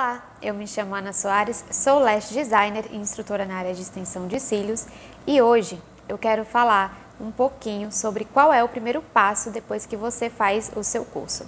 Olá, eu me chamo Ana Soares, sou lash designer e instrutora na área de extensão de cílios e hoje eu quero falar um pouquinho sobre qual é o primeiro passo depois que você faz o seu curso.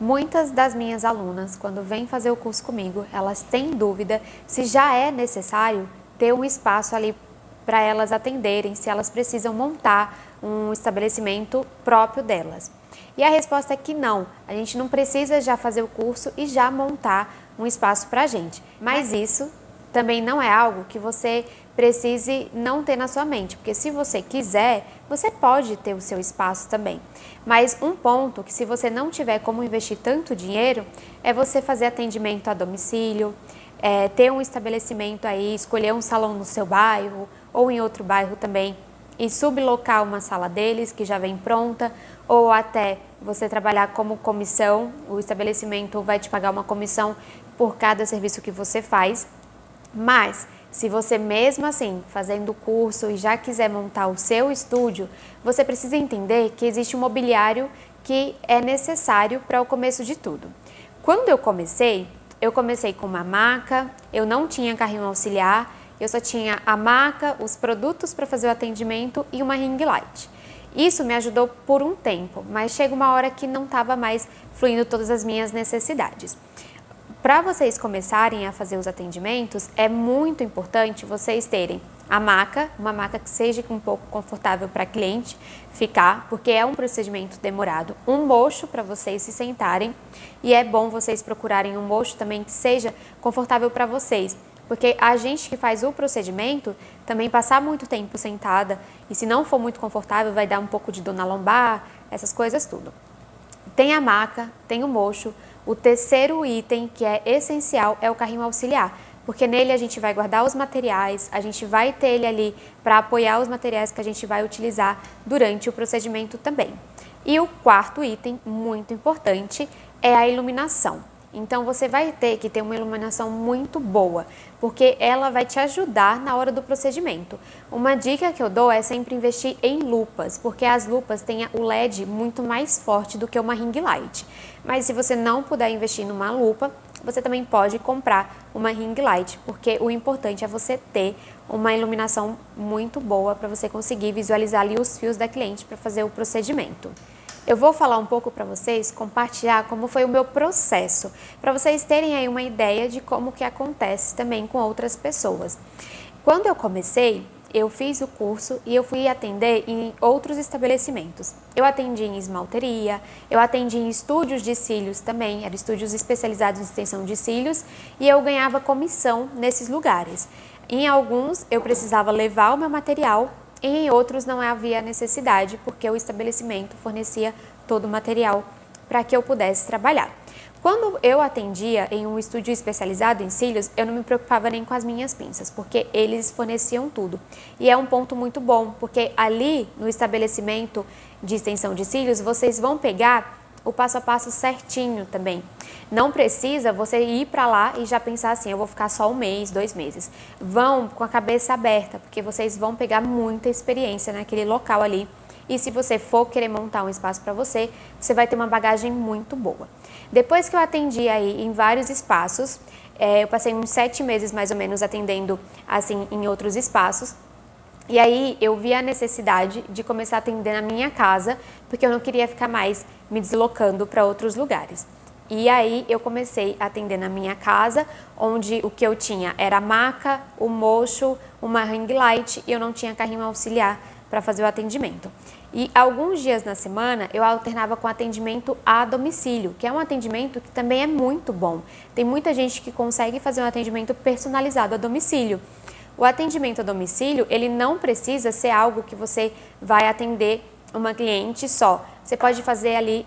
Muitas das minhas alunas, quando vêm fazer o curso comigo, elas têm dúvida se já é necessário ter um espaço ali para elas atenderem, se elas precisam montar um estabelecimento próprio delas. E a resposta é que não, a gente não precisa já fazer o curso e já montar um espaço para a gente. Mas isso também não é algo que você precise não ter na sua mente, porque se você quiser, você pode ter o seu espaço também. Mas um ponto que se você não tiver como investir tanto dinheiro, é você fazer atendimento a domicílio, ter um estabelecimento aí, escolher um salão no seu bairro ou em outro bairro também e sublocar uma sala deles que já vem pronta, ou até você trabalhar como comissão, o estabelecimento vai te pagar uma comissão por cada serviço que você faz. Mas se você mesmo assim, fazendo o curso e já quiser montar o seu estúdio, você precisa entender que existe um mobiliário que é necessário para o começo de tudo. Quando eu comecei com uma maca, eu não tinha carrinho auxiliar, eu só tinha a maca, os produtos para fazer o atendimento e uma ring light. Isso me ajudou por um tempo, mas chega uma hora que não estava mais fluindo todas as minhas necessidades. Para vocês começarem a fazer os atendimentos, é muito importante vocês terem a maca, uma maca que seja um pouco confortável para cliente ficar, porque é um procedimento demorado. Um mocho para vocês se sentarem e é bom vocês procurarem um mocho também que seja confortável para vocês. Porque a gente que faz o procedimento, também passar muito tempo sentada e se não for muito confortável vai dar um pouco de dor na lombar, essas coisas tudo. Tem a maca, tem o mocho, o terceiro item que é essencial é o carrinho auxiliar, porque nele a gente vai guardar os materiais, a gente vai ter ele ali para apoiar os materiais que a gente vai utilizar durante o procedimento também. E o quarto item, muito importante, é a iluminação. Então você vai ter que ter uma iluminação muito boa, porque ela vai te ajudar na hora do procedimento. Uma dica que eu dou é sempre investir em lupas, porque as lupas têm o LED muito mais forte do que uma ring light. Mas se você não puder investir numa lupa, você também pode comprar uma ring light, porque o importante é você ter uma iluminação muito boa para você conseguir visualizar ali os fios da cliente para fazer o procedimento. Eu vou falar um pouco para vocês, compartilhar como foi o meu processo, para vocês terem aí uma ideia de como que acontece também com outras pessoas. Quando eu comecei, eu fiz o curso e eu fui atender em outros estabelecimentos. Eu atendi em esmalteria, eu atendi em estúdios de cílios também, eram estúdios especializados em extensão de cílios e eu ganhava comissão nesses lugares. Em alguns eu precisava levar o meu material, e em outros não havia necessidade, porque o estabelecimento fornecia todo o material para que eu pudesse trabalhar. Quando eu atendia em um estúdio especializado em cílios, eu não me preocupava nem com as minhas pinças, porque eles forneciam tudo. E é um ponto muito bom, porque ali no estabelecimento de extensão de cílios, vocês vão pegar o passo a passo certinho também. Não precisa você ir para lá e já pensar assim, eu vou ficar só 1 mês, 2 meses. Vão com a cabeça aberta, porque vocês vão pegar muita experiência naquele local ali. E se você for querer montar um espaço para você, você vai ter uma bagagem muito boa. Depois que eu atendi aí em vários espaços, eu passei uns 7 meses mais ou menos atendendo assim em outros espaços. E aí eu vi a necessidade de começar a atender na minha casa, porque eu não queria ficar mais me deslocando para outros lugares. E aí eu comecei a atender na minha casa, onde o que eu tinha era a maca, o mocho, uma ring light e eu não tinha carrinho auxiliar para fazer o atendimento. E alguns dias na semana eu alternava com atendimento a domicílio, que é um atendimento que também é muito bom. Tem muita gente que consegue fazer um atendimento personalizado a domicílio. O atendimento a domicílio, ele não precisa ser algo que você vai atender uma cliente só. Você pode fazer ali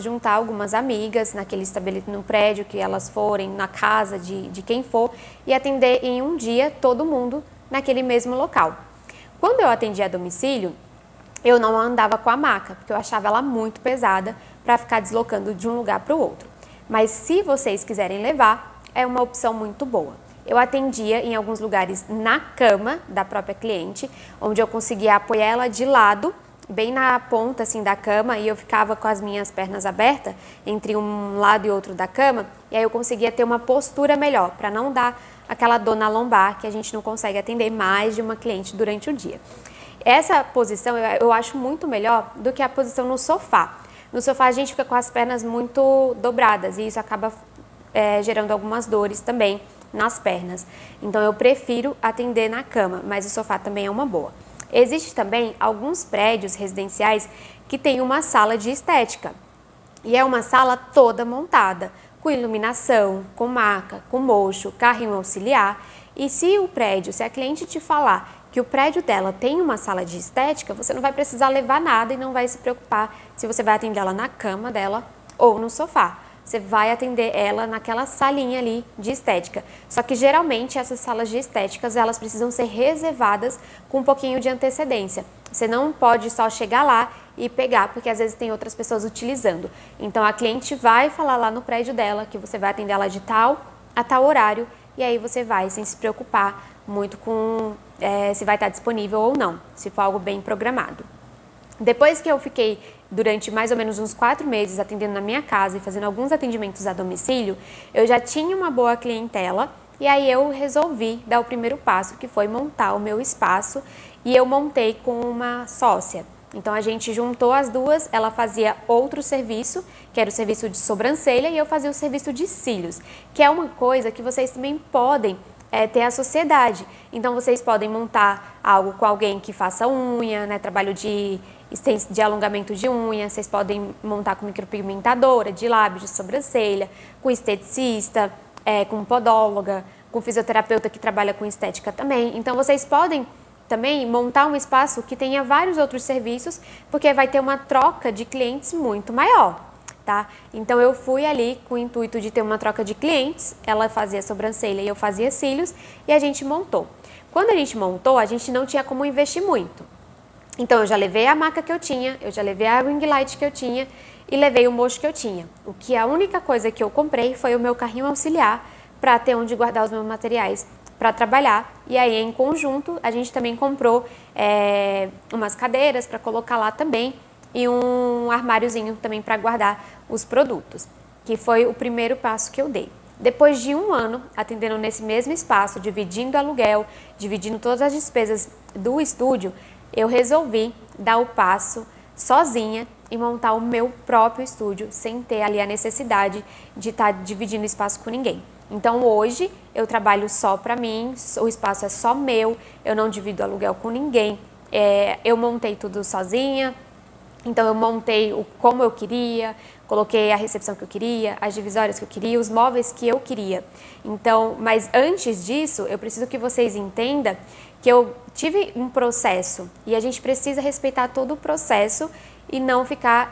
juntar algumas amigas naquele estabelecimento, no prédio que elas forem, na casa de quem for, e atender em um dia todo mundo naquele mesmo local. Quando eu atendia a domicílio, eu não andava com a maca, porque eu achava ela muito pesada para ficar deslocando de um lugar para o outro. Mas se vocês quiserem levar, é uma opção muito boa. Eu atendia em alguns lugares na cama da própria cliente, onde eu conseguia apoiar ela de lado bem na ponta assim da cama e eu ficava com as minhas pernas abertas entre um lado e outro da cama, e aí eu conseguia ter uma postura melhor para não dar aquela dor na lombar que a gente não consegue atender mais de uma cliente durante o dia. Essa posição eu acho muito melhor do que a posição no sofá. No sofá a gente fica com as pernas muito dobradas e isso acaba gerando algumas dores também nas pernas. Então eu prefiro atender na cama, mas o sofá também é uma boa. Existe também alguns prédios residenciais que têm uma sala de estética. E é uma sala toda montada, com iluminação, com maca, com mocho, carrinho auxiliar. E se a cliente te falar que o prédio dela tem uma sala de estética, você não vai precisar levar nada e não vai se preocupar se você vai atender ela na cama dela ou no sofá. Você vai atender ela naquela salinha ali de estética. Só que geralmente essas salas de estéticas, elas precisam ser reservadas com um pouquinho de antecedência. Você não pode só chegar lá e pegar, porque às vezes tem outras pessoas utilizando. Então a cliente vai falar lá no prédio dela que você vai atender ela de tal a tal horário, e aí você vai sem se preocupar muito com se vai estar disponível ou não, se for algo bem programado. Depois que eu fiquei durante mais ou menos uns 4 meses atendendo na minha casa e fazendo alguns atendimentos a domicílio, eu já tinha uma boa clientela e aí eu resolvi dar o primeiro passo, que foi montar o meu espaço, e eu montei com uma sócia. Então a gente juntou as duas, ela fazia outro serviço, que era o serviço de sobrancelha, e eu fazia o serviço de cílios, que é uma coisa que vocês também podem ter a sociedade. Então vocês podem montar algo com alguém que faça unha, né, trabalho de alongamento de unha, vocês podem montar com micropigmentadora, de lábios, de sobrancelha, com esteticista, com podóloga, com fisioterapeuta que trabalha com estética também. Então vocês podem também montar um espaço que tenha vários outros serviços, porque vai ter uma troca de clientes muito maior, tá? Então eu fui ali com o intuito de ter uma troca de clientes, ela fazia sobrancelha e eu fazia cílios, e a gente montou. Quando a gente montou, a gente não tinha como investir muito. Então eu já levei a maca que eu tinha, eu já levei a ring light que eu tinha e levei o mocho que eu tinha. O que a única coisa que eu comprei foi o meu carrinho auxiliar para ter onde guardar os meus materiais para trabalhar. E aí em conjunto a gente também comprou umas cadeiras para colocar lá também e um armáriozinho também para guardar os produtos, que foi o primeiro passo que eu dei. Depois de 1 ano atendendo nesse mesmo espaço, dividindo aluguel, dividindo todas as despesas do estúdio, eu resolvi dar o passo sozinha e montar o meu próprio estúdio, sem ter ali a necessidade de estar dividindo espaço com ninguém. Então hoje eu trabalho só para mim, o espaço é só meu, eu não divido aluguel com ninguém, eu montei tudo sozinha. Então eu montei como eu queria, coloquei a recepção que eu queria, as divisórias que eu queria, os móveis que eu queria. Então, mas antes disso, eu preciso que vocês entendam que eu tive um processo e a gente precisa respeitar todo o processo e não ficar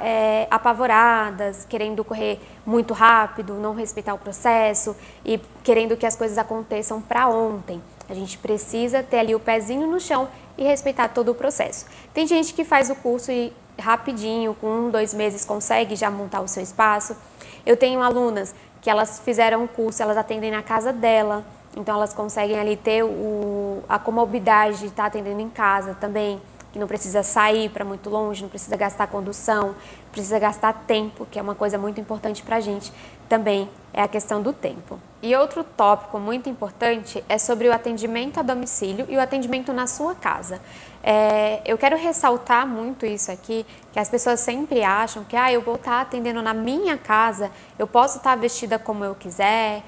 apavoradas, querendo correr muito rápido, não respeitar o processo e querendo que as coisas aconteçam para ontem. A gente precisa ter ali o pezinho no chão e respeitar todo o processo. Tem gente que faz o curso e rapidinho, com 1, 2 meses, consegue já montar o seu espaço. Eu tenho alunas que elas fizeram o curso, elas atendem na casa dela, então elas conseguem ali ter a comodidade de estar atendendo em casa também, que não precisa sair para muito longe, não precisa gastar condução, precisa gastar tempo, que é uma coisa muito importante para a gente também, é a questão do tempo. E outro tópico muito importante é sobre o atendimento a domicílio e o atendimento na sua casa. Eu quero ressaltar muito isso aqui, que as pessoas sempre acham que eu vou estar atendendo na minha casa, eu posso estar vestida como eu quiser,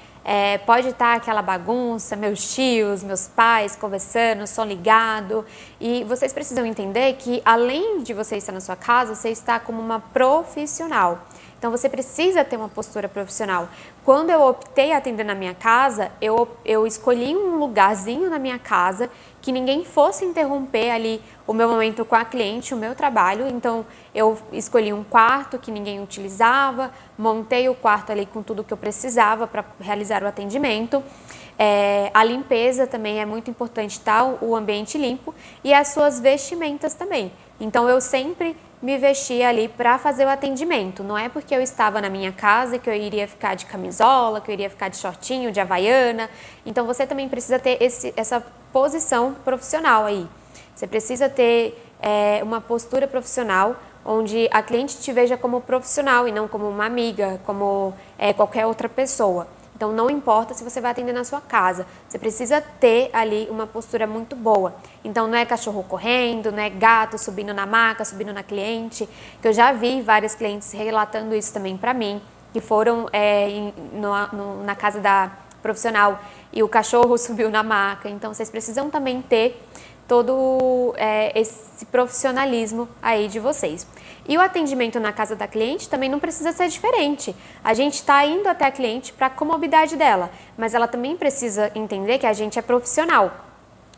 pode estar aquela bagunça, meus tios, meus pais conversando, som ligado, e vocês precisam entender que além de você estar na sua casa, você está como uma profissional. Então você precisa ter uma postura profissional. Quando eu optei a atender na minha casa, eu escolhi um lugarzinho na minha casa que ninguém fosse interromper ali o meu momento com a cliente, o meu trabalho. Então eu escolhi um quarto que ninguém utilizava, montei o quarto ali com tudo que eu precisava para realizar o atendimento. A limpeza também é muito importante, o ambiente limpo e as suas vestimentas também. Então eu sempre me vestia ali para fazer o atendimento. Não é porque eu estava na minha casa que eu iria ficar de camisola, que eu iria ficar de shortinho, de havaiana. Então você também precisa ter essa posição profissional aí. Você precisa ter uma postura profissional, onde a cliente te veja como profissional e não como uma amiga, como qualquer outra pessoa. Então, não importa se você vai atender na sua casa, você precisa ter ali uma postura muito boa. Então, não é cachorro correndo, não é gato subindo na maca, subindo na cliente, que eu já vi várias clientes relatando isso também para mim, que foram na casa da profissional e o cachorro subiu na maca. Então, vocês precisam também ter todo esse profissionalismo aí de vocês. E o atendimento na casa da cliente também não precisa ser diferente. A gente está indo até a cliente para a comodidade dela, mas ela também precisa entender que a gente é profissional.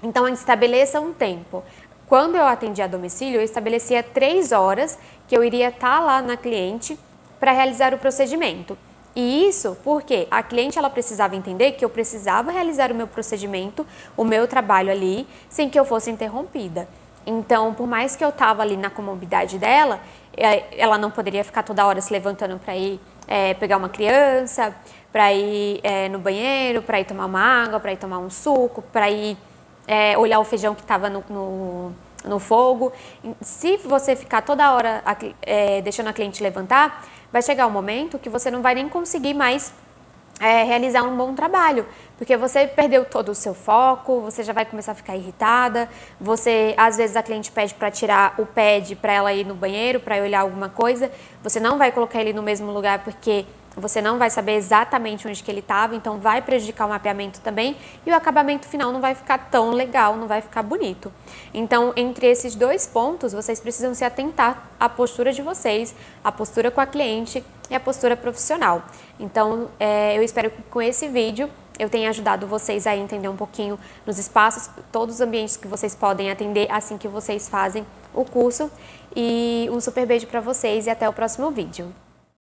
Então, estabeleça um tempo. Quando eu atendi a domicílio, eu estabelecia 3 horas que eu iria estar lá na cliente para realizar o procedimento. E isso porque a cliente ela precisava entender que eu precisava realizar o meu procedimento, o meu trabalho ali, sem que eu fosse interrompida. Então, por mais que eu estava ali na comodidade dela, ela não poderia ficar toda hora se levantando para ir pegar uma criança, para ir no banheiro, para ir tomar uma água, para ir tomar um suco, para ir olhar o feijão que estava no fogo. Se você ficar toda hora deixando a cliente levantar, vai chegar um momento que você não vai nem conseguir mais realizar um bom trabalho, porque você perdeu todo o seu foco, você já vai começar a ficar irritada, às vezes a cliente pede para tirar o pad para ela ir no banheiro, para olhar alguma coisa, você não vai colocar ele no mesmo lugar porque você não vai saber exatamente onde que ele estava, então vai prejudicar o mapeamento também e o acabamento final não vai ficar tão legal, não vai ficar bonito. Então, entre esses 2 pontos, vocês precisam se atentar à postura de vocês, a postura com a cliente e a postura profissional. Então, eu espero que com esse vídeo eu tenha ajudado vocês a entender um pouquinho nos espaços, todos os ambientes que vocês podem atender assim que vocês fazem o curso. E um super beijo para vocês e até o próximo vídeo.